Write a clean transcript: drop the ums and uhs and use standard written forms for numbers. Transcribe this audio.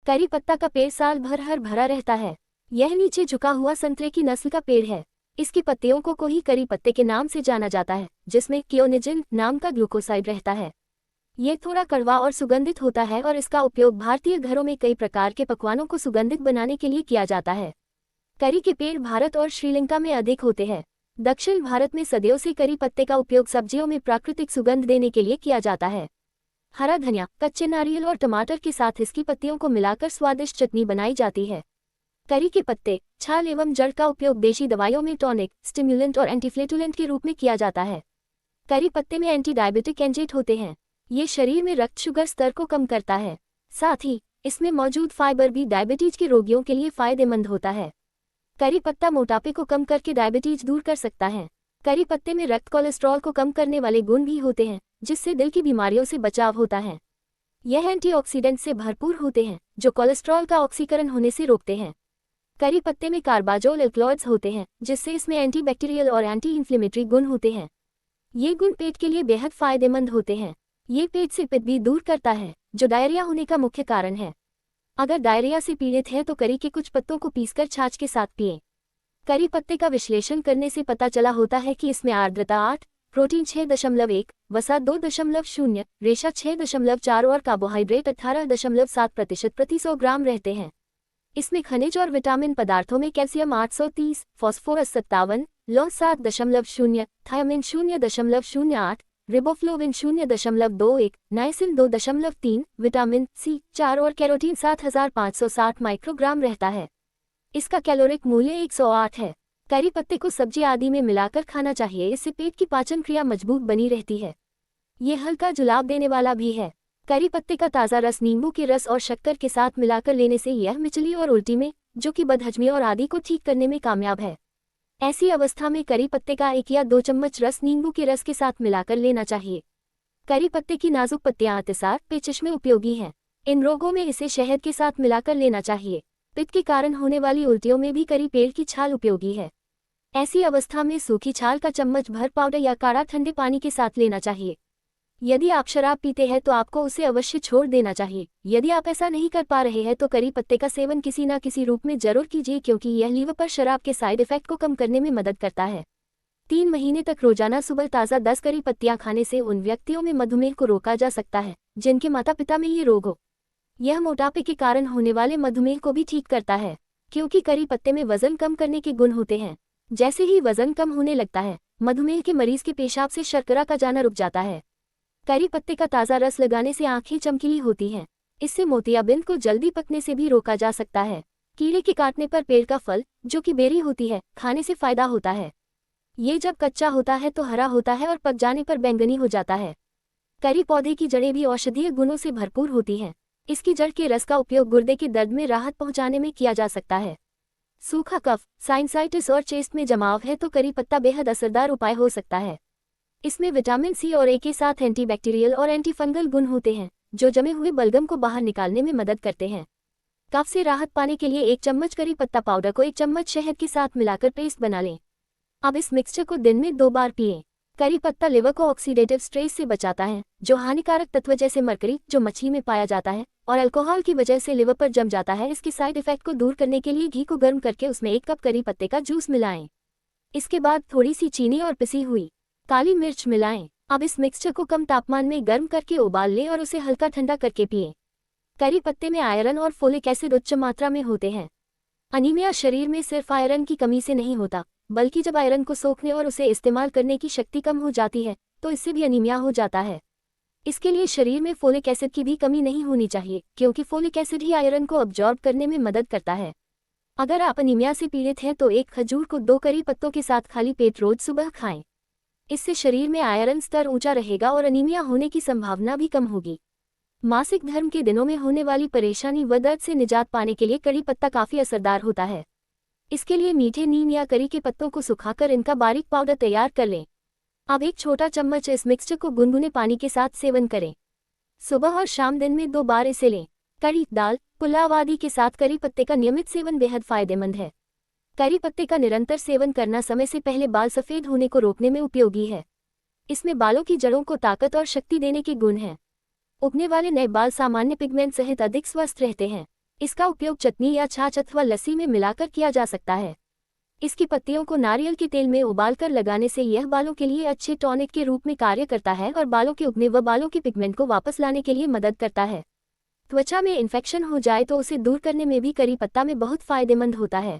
करी पत्ता का पेड़ साल भर हर भरा रहता है। यह नीचे झुका हुआ संतरे की नस्ल का पेड़ है। इसकी पत्तियों को कोही करी पत्ते के नाम से जाना जाता है, जिसमें क्योनिजिन नाम का ग्लूकोसाइड रहता है। ये थोड़ा कड़वा और सुगंधित होता है और इसका उपयोग भारतीय घरों में कई प्रकार के पकवानों को सुगंधित बनाने के लिए किया जाता है। करी के पेड़ भारत और श्रीलंका में अधिक होते हैं। दक्षिण भारत में सदियों से करी पत्ते का उपयोग सब्जियों में प्राकृतिक सुगंध देने के लिए किया जाता है। हरा धनिया, कच्चे नारियल और टमाटर के साथ इसकी पत्तियों को मिलाकर स्वादिष्ट चटनी बनाई जाती है। करी के पत्ते, छाल एवं जड़ का उपयोग देशी दवाइयों में टॉनिक, स्टिम्युलेंट और एंटीफ्लेटुलेंट के रूप में किया जाता है। करी पत्ते में एंटी डायबिटिक एजेंट होते हैं। ये शरीर में रक्त शुगर स्तर को कम करता है। साथ ही इसमें मौजूद फाइबर भी डायबिटीज के रोगियों के लिए फायदेमंद होता है। करी पत्ता मोटापे को कम करके डायबिटीज दूर कर सकता है। करी पत्ते में रक्त कोलेस्ट्रॉल को कम करने वाले गुण भी होते हैं, जिससे दिल की बीमारियों से बचाव होता है। यह एंटीऑक्सीडेंट से भरपूर होते हैं, जो कोलेस्ट्रॉल का ऑक्सीकरण होने से रोकते हैं। करी पत्ते में कार्बाजोल एल्कलॉइड्स होते हैं, जिससे इसमें एंटीबैक्टीरियल और एंटी इन्फ्लेमेटरी गुण होते हैं। ये गुण पेट के लिए बेहद फायदेमंद होते हैं। ये पेट से पित्त भी दूर करता है, जो डायरिया होने का मुख्य कारण है। अगर डायरिया से पीड़ित है तो करी के कुछ पत्तों को पीसकर छाछ के साथ पिएं। करी पत्ते का विश्लेषण करने से पता चला होता है कि इसमें आर्द्रता 8, प्रोटीन 6.1, वसा 2.0, रेशा 6.4 और कार्बोहाइड्रेट 18.7% प्रति 100 ग्राम रहते हैं। इसमें खनिज और विटामिन पदार्थों में कैल्शियम 830, फास्फोरस 57, लौह 7.0, thiamine 0.08, riboflavin 0.21, niacin 2.3, vitamin C 4 और कैरोटीन 7560 माइक्रोग्राम रहता है। इसका कैलोरिक मूल्य 108 है। करी पत्ते को सब्जी आदि में मिलाकर खाना चाहिए, इससे पेट की पाचन क्रिया मजबूत बनी रहती है। ये हल्का जुलाब देने वाला भी है। करी पत्ते का ताज़ा रस नींबू के रस और शक्कर के साथ मिलाकर लेने से यह मिचली और उल्टी में, जो कि बदहजमी और आदि को ठीक करने में कामयाब है। ऐसी अवस्था में करी पत्ते का 1 या 2 चम्मच रस नींबू के रस के साथ मिलाकर लेना चाहिए। करी पत्ते की नाजुक पत्तियां अतिसार, पेचिश में उपयोगी हैं। इन रोगों में इसे शहद के साथ मिलाकर लेना चाहिए। पित्त के कारण होने वाली उल्टियों में भी करी पेड़ की छाल उपयोगी है। ऐसी अवस्था में सूखी छाल का चम्मच भर पाउडर या काढ़ा ठंडे पानी के साथ लेना चाहिए। यदि आप शराब पीते हैं तो आपको उसे अवश्य छोड़ देना चाहिए। यदि आप ऐसा नहीं कर पा रहे हैं तो करी पत्ते का सेवन किसी न किसी रूप में जरूर कीजिए, क्योंकि यह लीवर पर शराब के साइड इफेक्ट को कम करने में मदद करता है। 3 महीने तक रोजाना सुबह ताज़ा 10 करी पत्तियां खाने से उन व्यक्तियों में मधुमेह को रोका जा सकता है जिनके माता पिता में ये रोग हो। यह मोटापे के कारण होने वाले मधुमेह को भी ठीक करता है, क्योंकि करी पत्ते में वजन कम करने के गुण होते हैं। जैसे ही वजन कम होने लगता है, मधुमेह के मरीज के पेशाब से शर्करा का जाना रुक जाता है। करी पत्ते का ताज़ा रस लगाने से आंखें चमकीली होती हैं। इससे मोतियाबिंद को जल्दी पकने से भी रोका जा सकता है। कीड़े के काटने पर पेड़ का फल, जो कि बेरी होती है, खाने से फायदा होता है। ये जब कच्चा होता है तो हरा होता है और पक जाने पर बैंगनी हो जाता है। करी पौधे की जड़ें भी औषधीय गुणों से भरपूर होती हैं। इसकी जड़ के रस का उपयोग गुर्दे के दर्द में राहत पहुंचाने में किया जा सकता है। सूखा कफ, साइनसाइटिस और चेस्ट में जमाव है तो करी पत्ता बेहद असरदार उपाय हो सकता है। इसमें विटामिन सी और ए के साथ एंटीबैक्टीरियल और एंटीफंगल गुण होते हैं, जो जमे हुए बलगम को बाहर निकालने में मदद करते हैं। कफ से राहत पाने के लिए 1 चम्मच करी पत्ता पाउडर को 1 चम्मच शहद के साथ मिलाकर पेस्ट बना लें। अब इस मिक्सचर को दिन में 2 बार पिएं। करी पत्ता लिवर को ऑक्सीडेटिव स्ट्रेस से बचाता है, जो हानिकारक तत्व जैसे मरकरी, जो मछली में पाया जाता है, और अल्कोहल की वजह से लिवर पर जम जाता है। इसके साइड इफेक्ट को दूर करने के लिए घी को गर्म करके उसमें 1 कप करी पत्ते का जूस मिलाएं। इसके बाद थोड़ी सी चीनी और पिसी हुई काली मिर्च मिलाएं। अब इस मिक्सचर को कम तापमान में गर्म करके उबाल लें और उसे हल्का ठंडा करके पिएं। करी पत्ते में आयरन और फोलिक एसिड उच्च मात्रा में होते हैं। अनीमिया शरीर में सिर्फ आयरन की कमी से नहीं होता, बल्कि जब आयरन को सोखने और उसे इस्तेमाल करने की शक्ति कम हो जाती है तो इससे भी अनीमिया हो जाता है। इसके लिए शरीर में फोलिक एसिड की भी कमी नहीं होनी चाहिए, क्योंकि फोलिक एसिड ही आयरन को अब्जॉर्ब करने में मदद करता है। अगर आप अनीमिया से पीड़ित हैं तो 1 खजूर को 2 करी पत्तों के साथ खाली पेट रोज सुबह खाएं। इससे शरीर में आयरन स्तर ऊंचा रहेगा और अनीमिया होने की संभावना भी कम होगी। मासिक धर्म के दिनों में होने वाली परेशानी व दर्द से निजात पाने के लिए करी पत्ता काफ़ी असरदार होता है। इसके लिए मीठे नीम या करी के पत्तों को सुखाकर इनका बारीक पाउडर तैयार कर लें। अब 1 छोटा चम्मच इस मिक्सचर को गुनगुने पानी के साथ सेवन करें। सुबह और शाम दिन में 2 बार इसे लें। कड़ी, दाल, पुलाव आदि के साथ करी पत्ते का नियमित सेवन बेहद फायदेमंद है। करी पत्ते का निरंतर सेवन करना समय से पहले बाल सफ़ेद होने को रोकने में उपयोगी है। इसमें बालों की जड़ों को ताकत और शक्ति देने के गुण हैं। उगने वाले नए बाल सामान्य पिगमेंट सहित अधिक स्वस्थ रहते हैं। इसका उपयोग चटनी या छाछ अथवा लस्सी में मिलाकर किया जा सकता है। इसकी पत्तियों को नारियल के तेल में उबालकर लगाने से यह बालों के लिए अच्छे टॉनिक के रूप में कार्य करता है और बालों के उगने व बालों के पिगमेंट को वापस लाने के लिए मदद करता है। त्वचा में इन्फेक्शन हो जाए तो उसे दूर करने में भी करी पत्ता में बहुत फायदेमंद होता है।